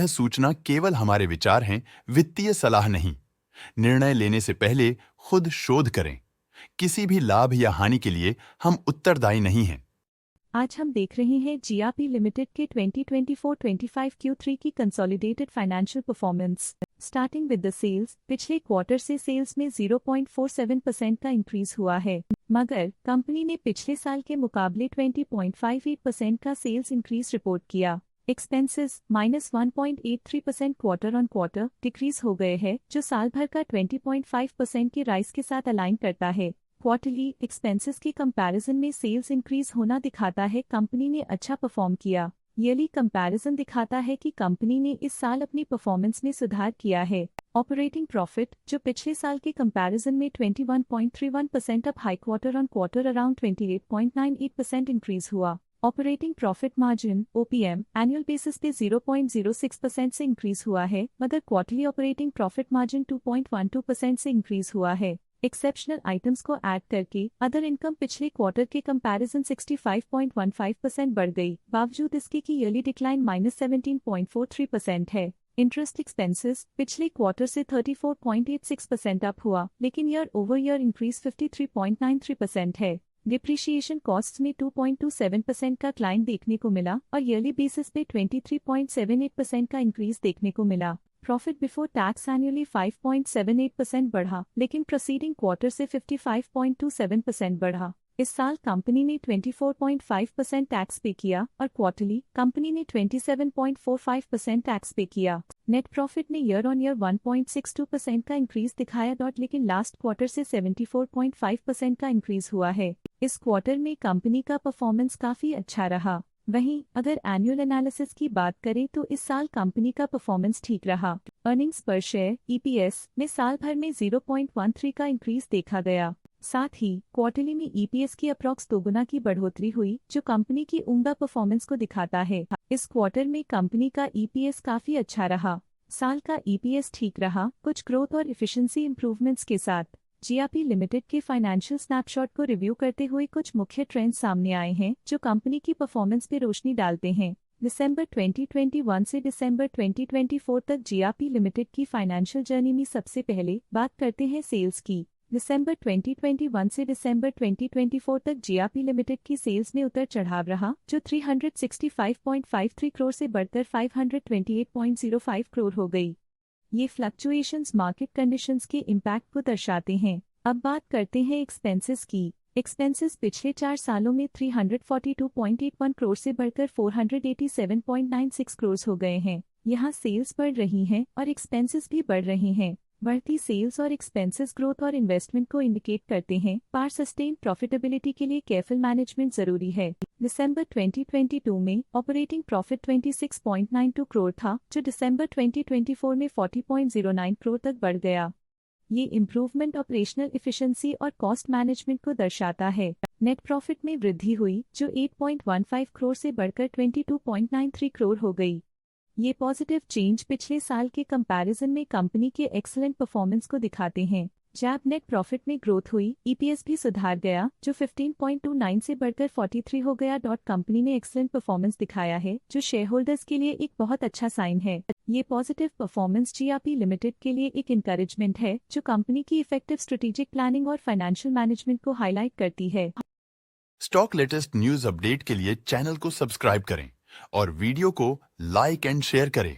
सूचना केवल हमारे विचार हैं, वित्तीय सलाह नहीं। निर्णय लेने से पहले खुद शोध करें। किसी भी लाभ या हानि के लिए हम उत्तरदायी नहीं हैं। आज हम देख रहे हैं जीआरपी लिमिटेड के 2024-25 Q3 की consolidated financial performance. Starting with the sales, पिछले क्वार्टर से सेल्स में 0.47% का इंक्रीज हुआ है, मगर कंपनी ने पिछले साल के मुकाबले 20.58% का सेल्स इंक्रीज रिपोर्ट किया। Expenses -1.83% quarter on quarter decrease हो गए हैं, जो साल भर का 20.5% की राइज के साथ अलाइन करता है। क्वार्टरली एक्सपेंसेस के कंपैरिजन में सेल्स इंक्रीज होना दिखाता है कंपनी ने अच्छा परफॉर्म किया। ईयरली कंपैरिजन दिखाता है कि कंपनी ने इस साल अपनी परफॉर्मेंस में सुधार किया है। ऑपरेटिंग प्रॉफिट, जो पिछले साल के कंपैरिजन में 21.31% up high quarter on quarter around 28.98% increase हुआ। Operating profit margin (OPM) annual basis पे 0.06% से इंक्रीज हुआ है, मगर क्वार्टरली ऑपरेटिंग प्रॉफिट मार्जिन 2.12% से इंक्रीज हुआ है। एक्सेप्शनल आइटम्स को ऐड करके अदर इनकम पिछले क्वार्टर के कंपैरिजन 65.15% बढ़ गई, बावजूद इसके कि ईयरली डिक्लाइन -17.43% है। इंटरेस्ट एक्सपेंसेस पिछले क्वार्टर से 34.86% अप हुआ, लेकिन ईयर ओवर ईयर इंक्रीज 53.93% है। डिप्रिशिएशन कॉस्ट्स में 2.27% का क्लाइन देखने को मिला और ईयरली बेसिस पे 23.78% का इंक्रीज देखने को मिला। प्रॉफिट बिफोर टैक्स एनुअली 5.78% बढ़ा, लेकिन प्रोसीडिंग क्वार्टर से 55.27% बढ़ा। इस साल कंपनी ने 24.5% टैक्स पे किया और क्वार्टरली कंपनी ने 27.45% टैक्स पे किया। नेट प्रॉफिट ने ईयर ऑन ईयर 1.62% का इंक्रीज दिखाया, लेकिन लास्ट क्वार्टर से 74.5% का इंक्रीज हुआ है। इस क्वार्टर में कंपनी का परफॉर्मेंस काफी अच्छा रहा। वहीं अगर एनुअल एनालिसिस की बात करें तो इस साल कंपनी का परफॉर्मेंस ठीक रहा। अर्निंग्स पर शेयर (EPS) में साल भर में 0.13 का इंक्रीज देखा गया। साथ ही क्वार्टरली में EPS की अप्रॉक्स दोगुना की बढ़ोतरी हुई, जो कंपनी की उम्दा परफॉर्मेंस को दिखाता है। इस क्वार्टर में कंपनी का EPS काफी अच्छा रहा। साल का EPS ठीक रहा, कुछ ग्रोथ और इफिशिएंसी इंप्रूवमेंट्स के साथ। जीआरपी लिमिटेड के फाइनेंशियल स्नैपशॉट को रिव्यू करते हुए कुछ मुख्य ट्रेंड्स सामने आए हैं, जो कंपनी की परफॉर्मेंस पे रोशनी डालते हैं। दिसंबर 2021 से दिसंबर 2024 तक जीआरपी लिमिटेड की फाइनेंशियल जर्नी में सबसे पहले बात करते हैं सेल्स की। दिसंबर 2021 से दिसंबर 2024 तक जीआरपी लिमिटेड की सेल्स में उतर चढ़ाव रहा, जो 365.53 करोड़ से बढ़कर 528.05 करोड़ हो गई। ये फ्लक्चुएशंस मार्केट कंडीशंस के इम्पैक्ट को दर्शाते हैं। अब बात करते हैं एक्सपेंसेस की। एक्सपेंसेस पिछले 4 सालों में 342.81 करोड़ से बढ़कर 487.96 करोड़ हो गए हैं। यहाँ सेल्स बढ़ रही हैं और एक्सपेंसेस भी बढ़ रहे हैं। बढ़ती सेल्स और एक्सपेंसेस ग्रोथ और इन्वेस्टमेंट को इंडिकेट करते हैं, पर सस्टेन प्रॉफिटेबिलिटी के लिए केयरफुल मैनेजमेंट जरूरी है। दिसंबर 2022 में ऑपरेटिंग प्रॉफिट 26.92 करोड़ था, जो दिसंबर 2024 में 40.09 करोड़ तक बढ़ गया। ये इम्प्रूवमेंट ऑपरेशनल एफिशिएंसी और कॉस्ट मैनेजमेंट को दर्शाता है। नेट प्रॉफिट में वृद्धि हुई, जो 8.15 करोड़ से बढ़कर 22.93 करोड़ हो गई। ये पॉजिटिव चेंज पिछले साल के कंपैरिजन में कंपनी के एक्सीलेंट परफॉर्मेंस को दिखाते हैं। जब नेट प्रॉफिट में ग्रोथ हुई, EPS भी सुधार गया, जो 15.29 से बढ़कर 43 हो गया। कंपनी ने एक्सीलेंट परफॉर्मेंस दिखाया है, जो शेयर होल्डर्स के लिए एक बहुत अच्छा साइन है। ये पॉजिटिव परफॉर्मेंस जीआरपी लिमिटेड के लिए एक इंकरेजमेंट है, जो कंपनी की इफेक्टिव स्ट्रेटेजिक प्लानिंग और फाइनेंशियल मैनेजमेंट को हाईलाइट करती है। स्टॉक लेटेस्ट न्यूज अपडेट के लिए चैनल को सब्सक्राइब करें और वीडियो को लाइक एंड शेयर करें।